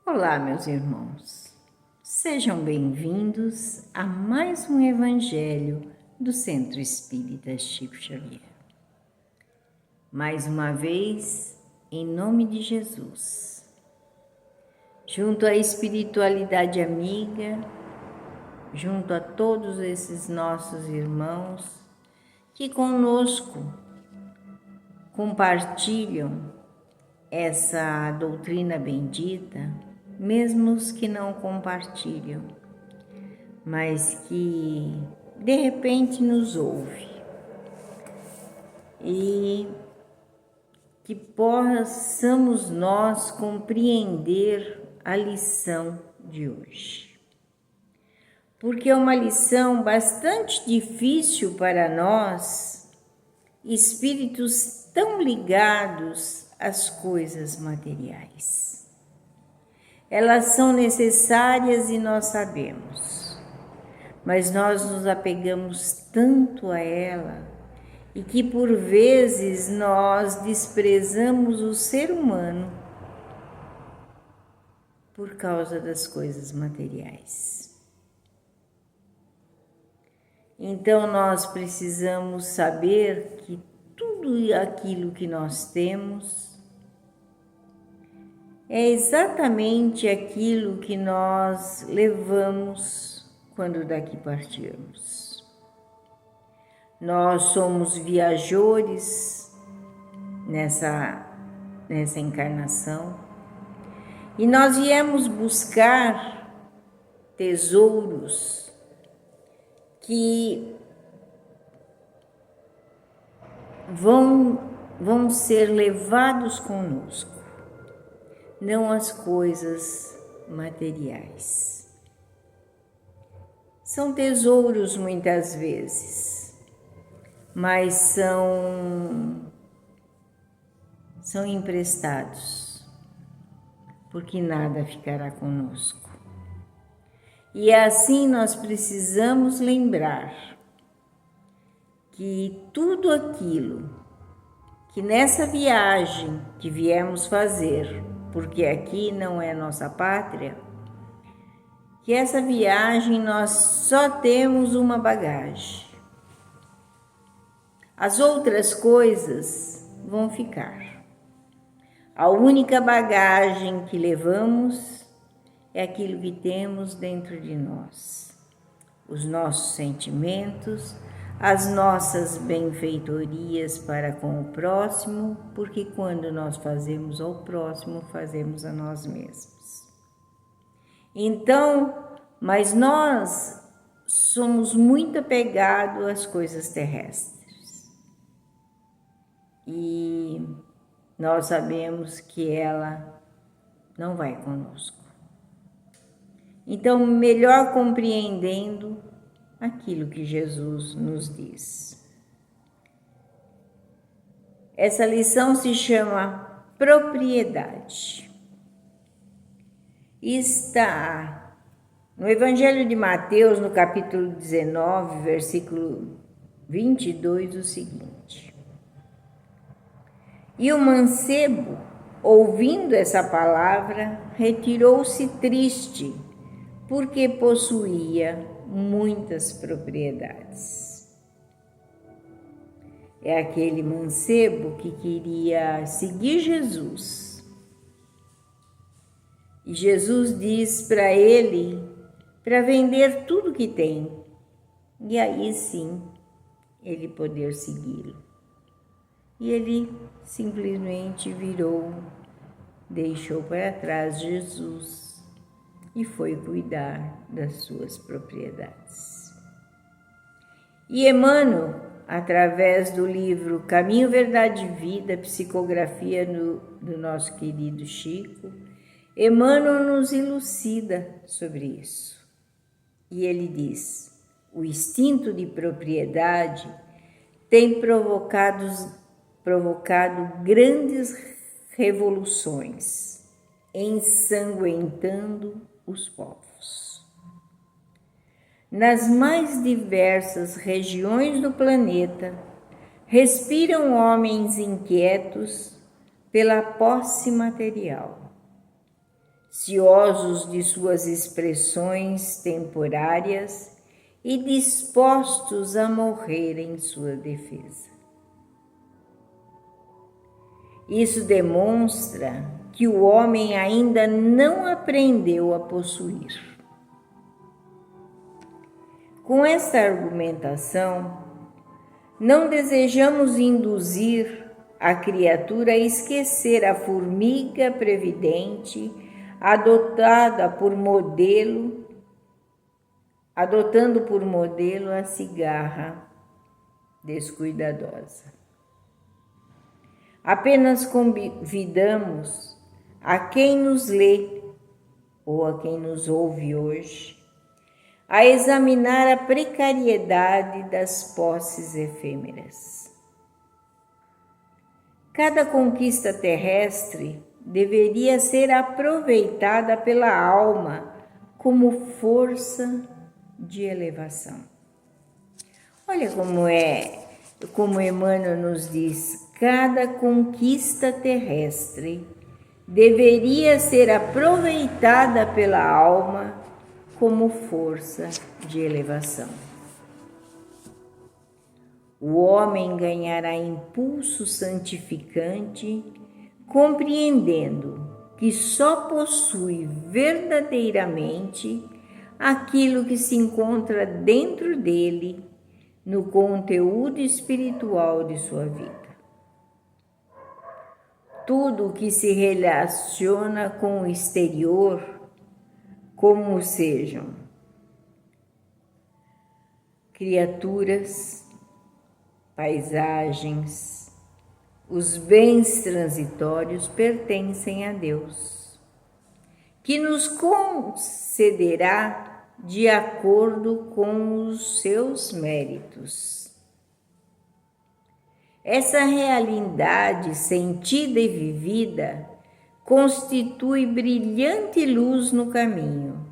Olá, meus irmãos. Sejam bem-vindos a mais um Evangelho do Centro Espírita Chico Xavier. Mais uma vez, em nome de Jesus, junto à espiritualidade amiga, junto a todos esses nossos irmãos que conosco compartilham essa doutrina bendita, mesmo os que não compartilham, mas que de repente nos ouve e que possamos nós compreender a lição de hoje. Porque é uma lição bastante difícil para nós, espíritos tão ligados às coisas materiais. Elas são necessárias e nós sabemos, mas nós nos apegamos tanto a ela e que por vezes nós desprezamos o ser humano por causa das coisas materiais. Então nós precisamos saber que tudo aquilo que nós temos é exatamente aquilo que nós levamos quando daqui partirmos. Nós somos viajores nessa encarnação e nós viemos buscar tesouros que vão ser levados conosco, não as coisas materiais. São tesouros muitas vezes, mas são emprestados, porque nada ficará conosco. E assim nós precisamos lembrar que tudo aquilo que nessa viagem que viemos fazer, porque aqui não é nossa pátria, que essa viagem nós só temos uma bagagem. As outras coisas vão ficar. A única bagagem que levamos é aquilo que temos dentro de nós. Os nossos sentimentos, as nossas benfeitorias para com o próximo, porque quando nós fazemos ao próximo, fazemos a nós mesmos. Então, mas nós somos muito apegados às coisas terrestres. E nós sabemos que ela não vai conosco. Então, melhor compreendendo aquilo que Jesus nos diz. Essa lição se chama propriedade. Está no Evangelho de Mateus, no capítulo 19, versículo 22, o seguinte: E o mancebo, ouvindo essa palavra, retirou-se triste, porque possuía muitas propriedades. É aquele mancebo que queria seguir Jesus. E Jesus diz para ele para vender tudo que tem, e aí sim ele poder segui-lo. E ele simplesmente virou, deixou para trás Jesus e foi cuidar das suas propriedades. E Emmanuel, através do livro Caminho, Verdade e Vida, psicografia do nosso querido Chico, Emmanuel nos elucida sobre isso. E ele diz: o instinto de propriedade tem provocado grandes revoluções, ensanguentando os povos. Nas mais diversas regiões do planeta, respiram homens inquietos pela posse material, ciosos de suas expressões temporárias e dispostos a morrer em sua defesa. Isso demonstra que o homem ainda não aprendeu a possuir. Com esta argumentação, não desejamos induzir a criatura a esquecer a formiga previdente adotando por modelo a cigarra descuidadosa. Apenas convidamos a quem nos lê ou a quem nos ouve hoje a examinar a precariedade das posses efêmeras. Cada conquista terrestre deveria ser aproveitada pela alma como força de elevação. Olha como Emmanuel nos diz, cada conquista terrestre deveria ser aproveitada pela alma como força de elevação. O homem ganhará impulso santificante, compreendendo que só possui verdadeiramente aquilo que se encontra dentro dele, no conteúdo espiritual de sua vida. Tudo o que se relaciona com o exterior, como sejam criaturas, paisagens, os bens transitórios pertencem a Deus, que nos concederá de acordo com os seus méritos. Essa realidade sentida e vivida constitui brilhante luz no caminho,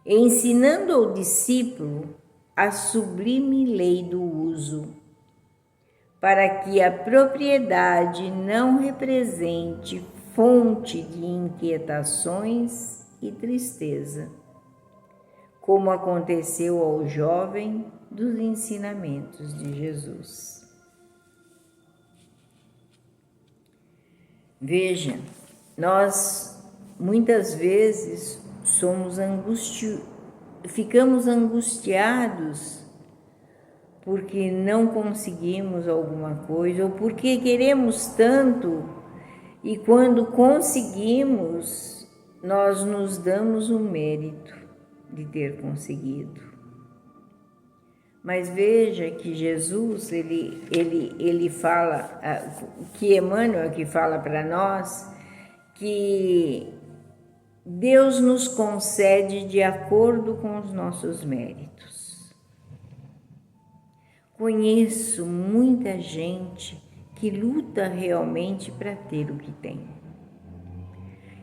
ensinando ao discípulo a sublime lei do uso, para que a propriedade não represente fonte de inquietações e tristeza, como aconteceu ao jovem dos ensinamentos de Jesus. Veja, nós muitas vezes ficamos angustiados porque não conseguimos alguma coisa ou porque queremos tanto e quando conseguimos, nós nos damos o mérito de ter conseguido. Mas veja que Jesus, ele fala, que Emmanuel que fala para nós, que Deus nos concede de acordo com os nossos méritos. Conheço muita gente que luta realmente para ter o que tem.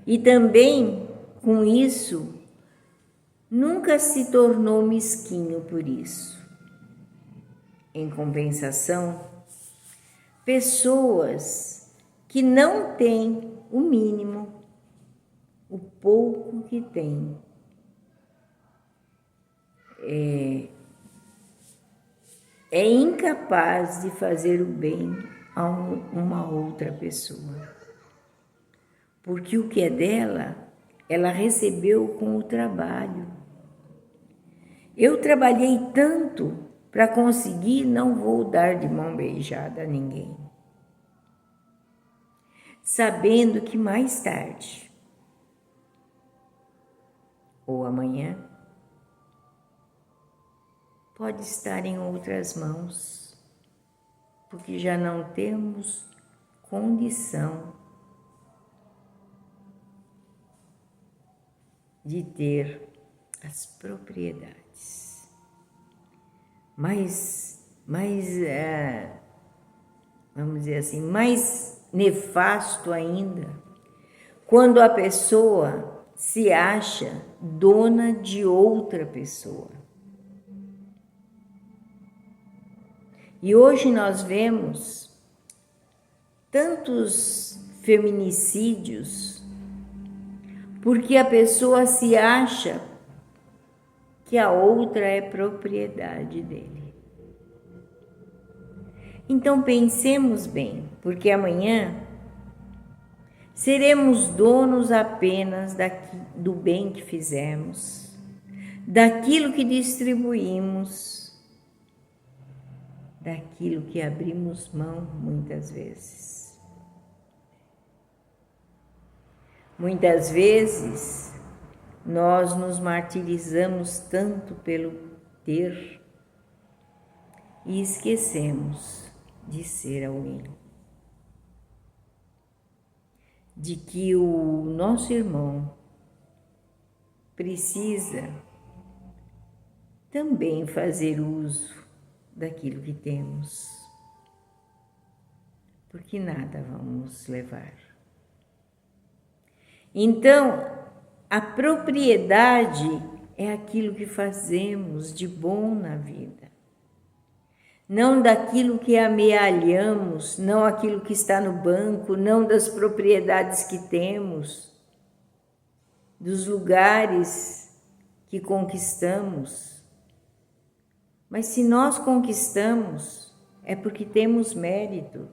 E também, com isso, nunca se tornou mesquinho por isso. Em compensação, pessoas que não têm o mínimo, o pouco que têm, é incapaz de fazer o bem a uma outra pessoa. Porque o que é dela, ela recebeu com o trabalho. Eu trabalhei tanto para conseguir, não vou dar de mão beijada a ninguém. Sabendo que mais tarde, ou amanhã, pode estar em outras mãos, porque já não temos condição de ter as propriedades. Vamos dizer assim, mais nefasto ainda, quando a pessoa se acha dona de outra pessoa. E hoje nós vemos tantos feminicídios, porque a pessoa se acha que a outra é propriedade dele. Então pensemos bem, porque amanhã seremos donos apenas do bem que fizemos, daquilo que distribuímos, daquilo que abrimos mão muitas vezes. Muitas vezes nós nos martirizamos tanto pelo ter e esquecemos de ser alguém. De que o nosso irmão precisa também fazer uso daquilo que temos, porque nada vamos levar. Então, a propriedade é aquilo que fazemos de bom na vida, não daquilo que amealhamos, não aquilo que está no banco, não das propriedades que temos, dos lugares que conquistamos. Mas se nós conquistamos, é porque temos mérito.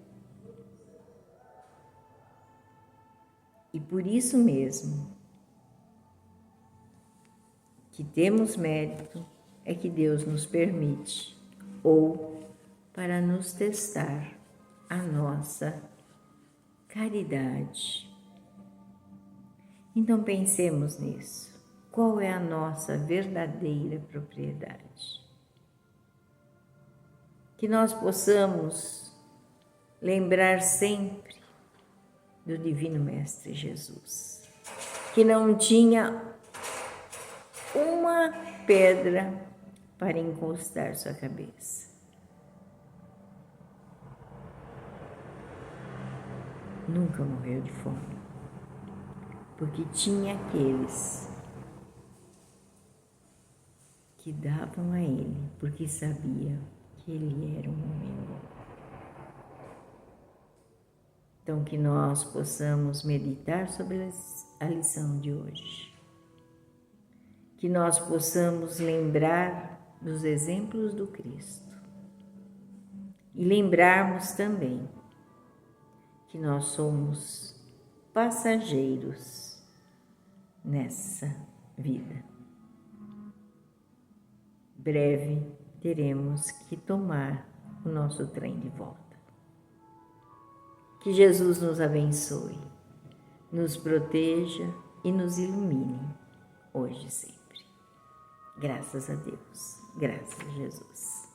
E por isso mesmo que temos mérito, é que Deus nos permite, ou para nos testar a nossa caridade. Então pensemos nisso. Qual é a nossa verdadeira propriedade? Que nós possamos lembrar sempre do Divino Mestre Jesus, que não tinha uma pedra para encostar sua cabeça. Nunca morreu de fome, porque tinha aqueles que davam a ele, porque sabia que ele era um homem bom. Então, que nós possamos meditar sobre a lição de hoje. Que nós possamos lembrar dos exemplos do Cristo. E lembrarmos também que nós somos passageiros nessa vida. Breve teremos que tomar o nosso trem de volta. Que Jesus nos abençoe, nos proteja e nos ilumine, hoje e sempre. Graças a Deus, graças a Jesus.